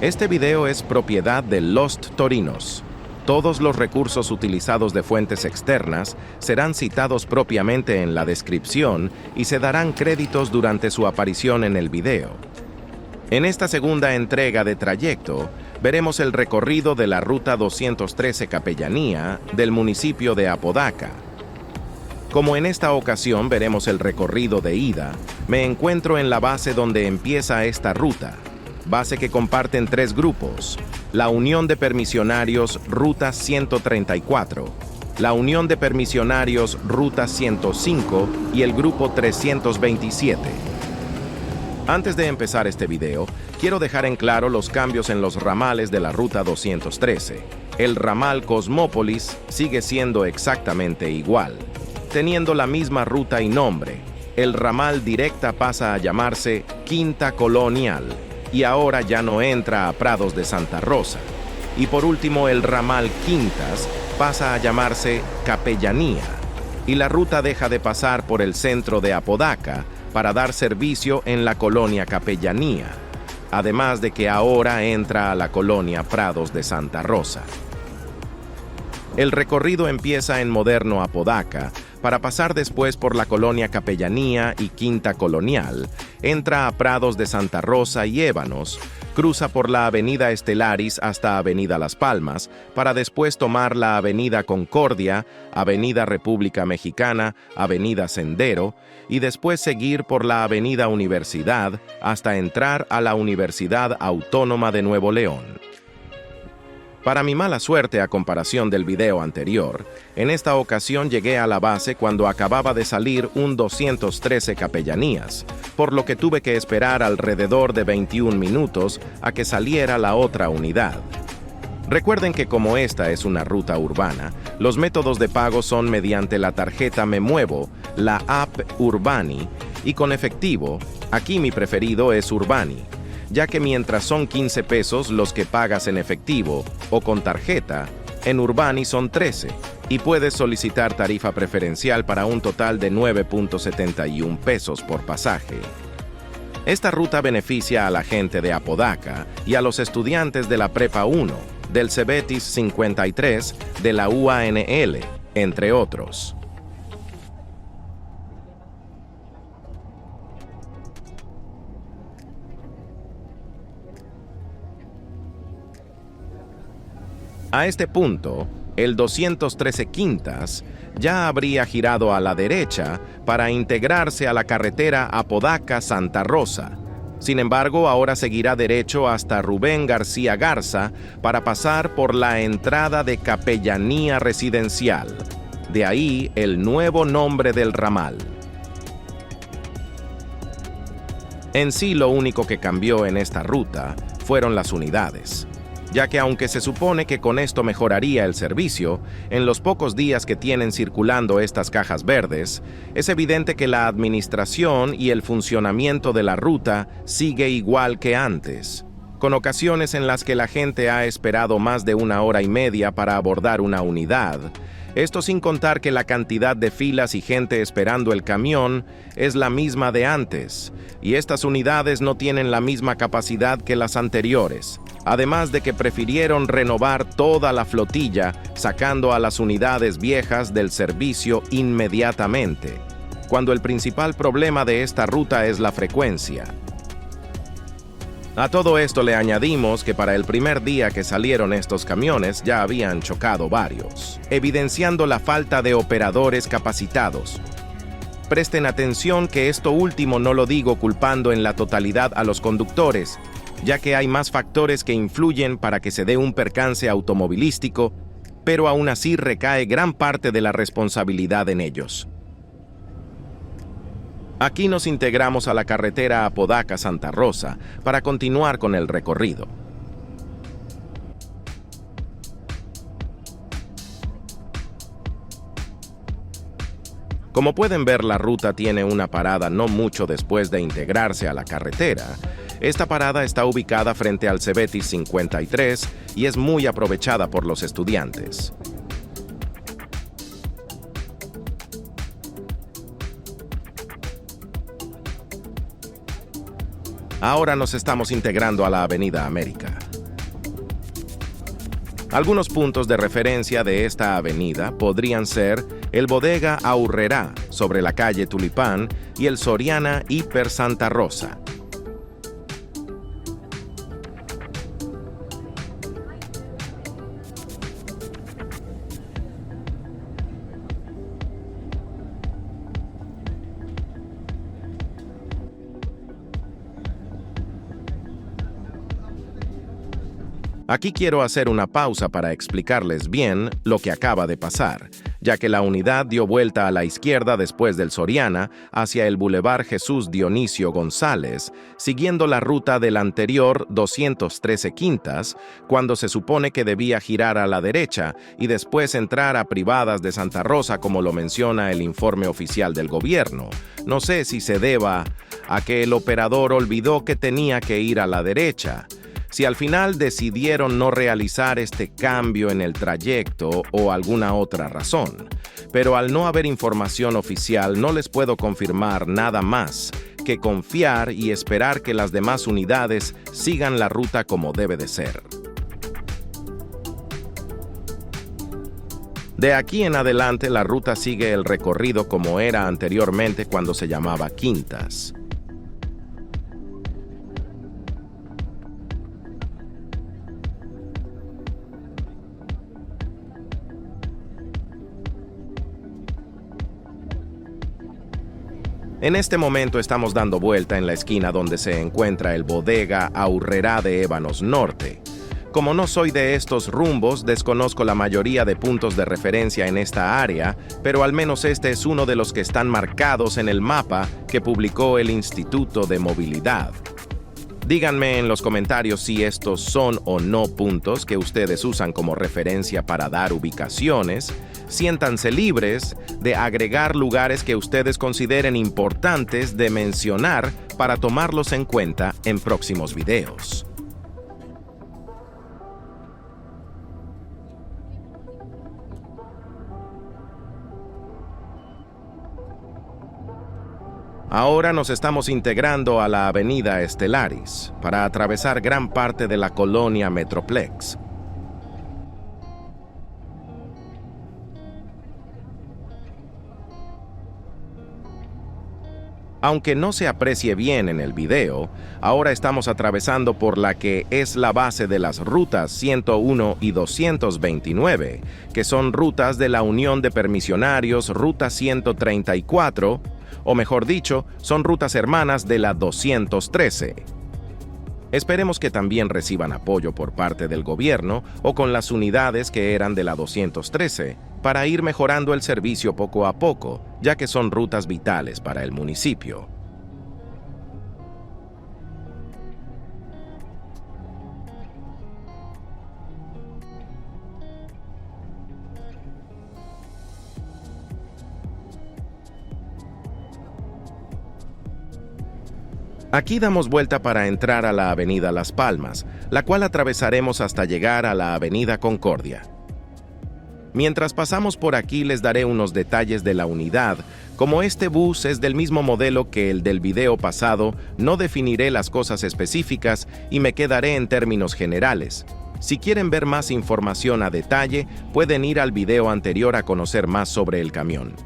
Este video es propiedad de Lost Torinos. Todos los recursos utilizados de fuentes externas serán citados propiamente en la descripción y se darán créditos durante su aparición en el video. En esta segunda entrega de Trayecto, veremos el recorrido de la Ruta 213 Capellanía del municipio de Apodaca. Como en esta ocasión veremos el recorrido de ida, me encuentro en la base donde empieza esta ruta, base que comparten tres grupos: la Unión de Permisionarios Ruta 134, la Unión de Permisionarios Ruta 105 y el Grupo 327. Antes de empezar este video, quiero dejar en claro los cambios en los ramales de la Ruta 213. El ramal Cosmópolis sigue siendo exactamente igual, teniendo la misma ruta y nombre. El ramal Directa pasa a llamarse Quinta Colonial y ahora ya no entra a Prados de Santa Rosa. Y por último, el ramal Quintas pasa a llamarse Capellanía y la ruta deja de pasar por el centro de Apodaca para dar servicio en la colonia Capellanía, además de que ahora entra a la colonia Prados de Santa Rosa. El recorrido empieza en moderno Apodaca, para pasar después por la colonia Capellanía y Quinta Colonial, entra a Prados de Santa Rosa y Ébanos, cruza por la avenida Estelaris hasta avenida Las Palmas, para después tomar la avenida Concordia, avenida República Mexicana, avenida Sendero, y después seguir por la avenida Universidad hasta entrar a la Universidad Autónoma de Nuevo León. Para mi mala suerte, a comparación del video anterior, en esta ocasión llegué a la base cuando acababa de salir un 213 Capellanías, por lo que tuve que esperar alrededor de 21 minutos a que saliera la otra unidad. Recuerden que como esta es una ruta urbana, los métodos de pago son mediante la tarjeta Me Muevo, la app Urbani, y con efectivo. Aquí mi preferido es Urbani, ya que mientras son 15 pesos los que pagas en efectivo o con tarjeta, en Urbani son 13, y puedes solicitar tarifa preferencial para un total de 9.71 pesos por pasaje. Esta ruta beneficia a la gente de Apodaca y a los estudiantes de la Prepa 1, del Cebetis 53, de la UANL, entre otros. A este punto, el 213 Quintas ya habría girado a la derecha para integrarse a la carretera Apodaca-Santa Rosa. Sin embargo, ahora seguirá derecho hasta Rubén García Garza para pasar por la entrada de Capellanía Residencial. De ahí el nuevo nombre del ramal. En sí, lo único que cambió en esta ruta fueron las unidades, ya que aunque se supone que con esto mejoraría el servicio, en los pocos días que tienen circulando estas cajas verdes, es evidente que la administración y el funcionamiento de la ruta sigue igual que antes, con ocasiones en las que la gente ha esperado más de 1 hora y media para abordar una unidad. Esto sin contar que la cantidad de filas y gente esperando el camión es la misma de antes, y estas unidades no tienen la misma capacidad que las anteriores. Además de que prefirieron renovar toda la flotilla, sacando a las unidades viejas del servicio inmediatamente, cuando el principal problema de esta ruta es la frecuencia. A todo esto le añadimos que para el primer día que salieron estos camiones ya habían chocado varios, evidenciando la falta de operadores capacitados. Presten atención que esto último no lo digo culpando en la totalidad a los conductores, ya que hay más factores que influyen para que se dé un percance automovilístico, pero aún así recae gran parte de la responsabilidad en ellos. Aquí nos integramos a la carretera Apodaca-Santa Rosa para continuar con el recorrido. Como pueden ver, la ruta tiene una parada no mucho después de integrarse a la carretera. Esta parada está ubicada frente al Cebetis 53 y es muy aprovechada por los estudiantes. Ahora nos estamos integrando a la Avenida América. Algunos puntos de referencia de esta avenida podrían ser el Bodega Aurrerá sobre la calle Tulipán y el Soriana Hiper Santa Rosa. Aquí quiero hacer una pausa para explicarles bien lo que acaba de pasar, ya que la unidad dio vuelta a la izquierda después del Soriana hacia el Boulevard Jesús Dionisio González, siguiendo la ruta del anterior 213 Quintas, cuando se supone que debía girar a la derecha y después entrar a Privadas de Santa Rosa, como lo menciona el informe oficial del gobierno. No sé si se deba a que el operador olvidó que tenía que ir a la derecha, si al final decidieron no realizar este cambio en el trayecto o alguna otra razón. Pero al no haber información oficial, no les puedo confirmar nada más que confiar y esperar que las demás unidades sigan la ruta como debe de ser. De aquí en adelante, la ruta sigue el recorrido como era anteriormente cuando se llamaba Quintas. En este momento estamos dando vuelta en la esquina donde se encuentra el Bodega Aurrerá de Ébanos Norte. Como no soy de estos rumbos, desconozco la mayoría de puntos de referencia en esta área, pero al menos este es uno de los que están marcados en el mapa que publicó el Instituto de Movilidad. Díganme en los comentarios si estos son o no puntos que ustedes usan como referencia para dar ubicaciones. Siéntanse libres de agregar lugares que ustedes consideren importantes de mencionar para tomarlos en cuenta en próximos videos. Ahora nos estamos integrando a la Avenida Estelaris para atravesar gran parte de la colonia Metroplex. Aunque no se aprecie bien en el video, ahora estamos atravesando por la que es la base de las rutas 101 y 229, que son rutas de la Unión de Permisionarios, Ruta 134, o mejor dicho, son rutas hermanas de la 213. Esperemos que también reciban apoyo por parte del gobierno o con las unidades que eran de la 213, para ir mejorando el servicio poco a poco, ya que son rutas vitales para el municipio. Aquí damos vuelta para entrar a la Avenida Las Palmas, la cual atravesaremos hasta llegar a la Avenida Concordia. Mientras pasamos por aquí les daré unos detalles de la unidad. Como este bus es del mismo modelo que el del video pasado, no definiré las cosas específicas y me quedaré en términos generales. Si quieren ver más información a detalle, pueden ir al video anterior a conocer más sobre el camión.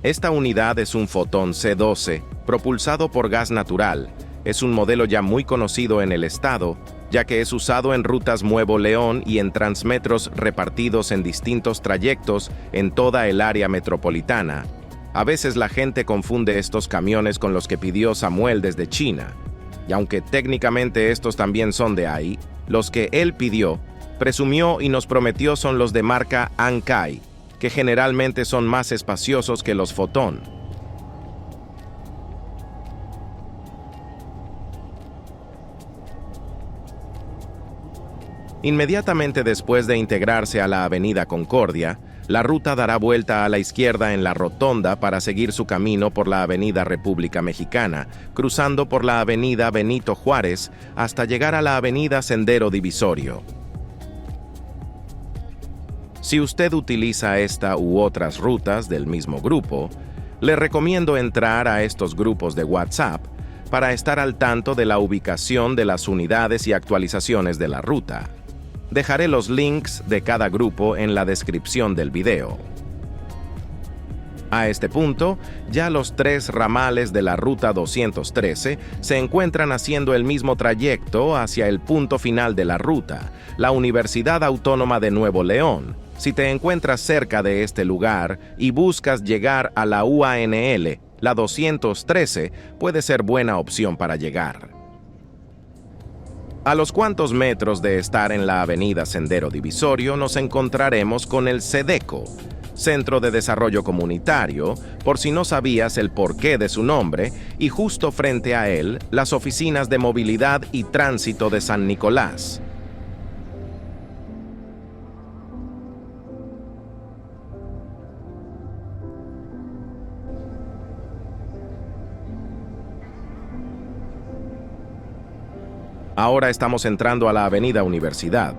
Esta unidad es un Fotón C12, propulsado por gas natural. Es un modelo ya muy conocido en el estado, ya que es usado en rutas Nuevo León y en transmetros repartidos en distintos trayectos en toda el área metropolitana. A veces la gente confunde estos camiones con los que pidió Samuel desde China, y aunque técnicamente estos también son de ahí, los que él pidió, presumió y nos prometió son los de marca Ankai, que generalmente son más espaciosos que los Fotón. Inmediatamente después de integrarse a la Avenida Concordia, la ruta dará vuelta a la izquierda en la rotonda para seguir su camino por la Avenida República Mexicana, cruzando por la Avenida Benito Juárez hasta llegar a la Avenida Sendero Divisorio. Si usted utiliza esta u otras rutas del mismo grupo, le recomiendo entrar a estos grupos de WhatsApp para estar al tanto de la ubicación de las unidades y actualizaciones de la ruta. Dejaré los links de cada grupo en la descripción del video. A este punto, ya los 3 ramales de la Ruta 213 se encuentran haciendo el mismo trayecto hacia el punto final de la ruta, la Universidad Autónoma de Nuevo León. Si te encuentras cerca de este lugar y buscas llegar a la UANL, la 213 puede ser buena opción para llegar. A los cuantos metros de estar en la avenida Sendero Divisorio nos encontraremos con el SEDECO, Centro de Desarrollo Comunitario, por si no sabías el porqué de su nombre, y justo frente a él, las oficinas de movilidad y tránsito de San Nicolás. Ahora estamos entrando a la Avenida Universidad,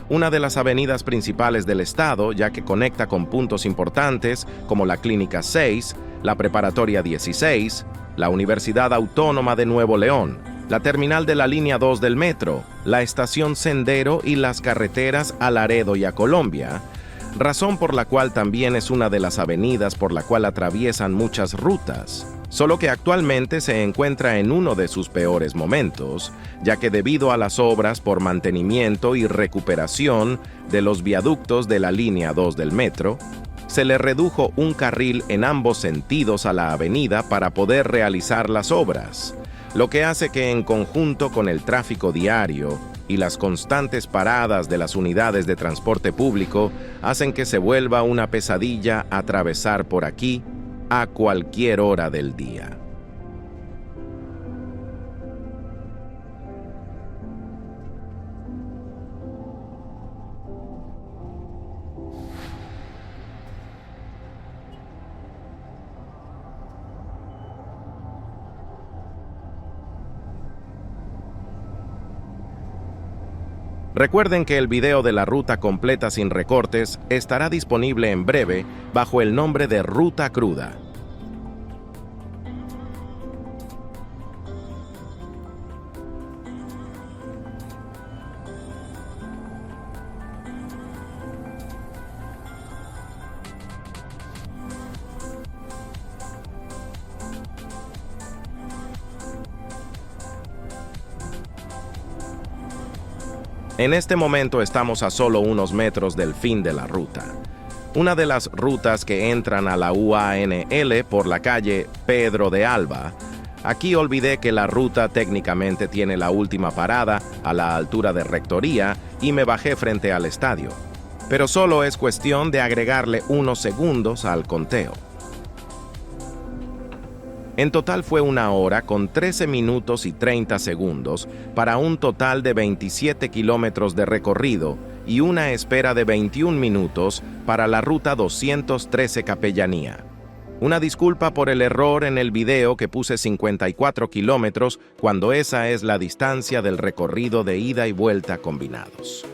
una de las avenidas principales del estado, ya que conecta con puntos importantes como la Clínica 6, la Preparatoria 16, la Universidad Autónoma de Nuevo León, la terminal de la línea 2 del metro, la estación Sendero y las carreteras a Laredo y a Colombia, razón por la cual también es una de las avenidas por la cual atraviesan muchas rutas. Solo que actualmente se encuentra en uno de sus peores momentos, ya que debido a las obras por mantenimiento y recuperación de los viaductos de la línea 2 del metro, se le redujo un carril en ambos sentidos a la avenida para poder realizar las obras, lo que hace que en conjunto con el tráfico diario y las constantes paradas de las unidades de transporte público hacen que se vuelva una pesadilla atravesar por aquí a cualquier hora del día. Recuerden que el video de la ruta completa sin recortes estará disponible en breve bajo el nombre de Ruta Cruda. En este momento estamos a solo unos metros del fin de la ruta. Una de las rutas que entran a la UANL por la calle Pedro de Alba. Aquí olvidé que la ruta técnicamente tiene la última parada a la altura de Rectoría y me bajé frente al estadio. Pero solo es cuestión de agregarle unos segundos al conteo. En total fue 1 hora con 13 minutos y 30 segundos para un total de 27 kilómetros de recorrido y una espera de 21 minutos para la ruta 213 Capellanía. Una disculpa por el error en el video que puse 54 kilómetros cuando esa es la distancia del recorrido de ida y vuelta combinados.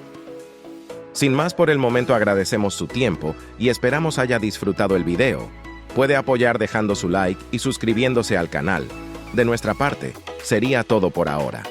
Sin más por el momento agradecemos su tiempo y esperamos haya disfrutado el video. Puede apoyar dejando su like y suscribiéndose al canal. De nuestra parte, sería todo por ahora.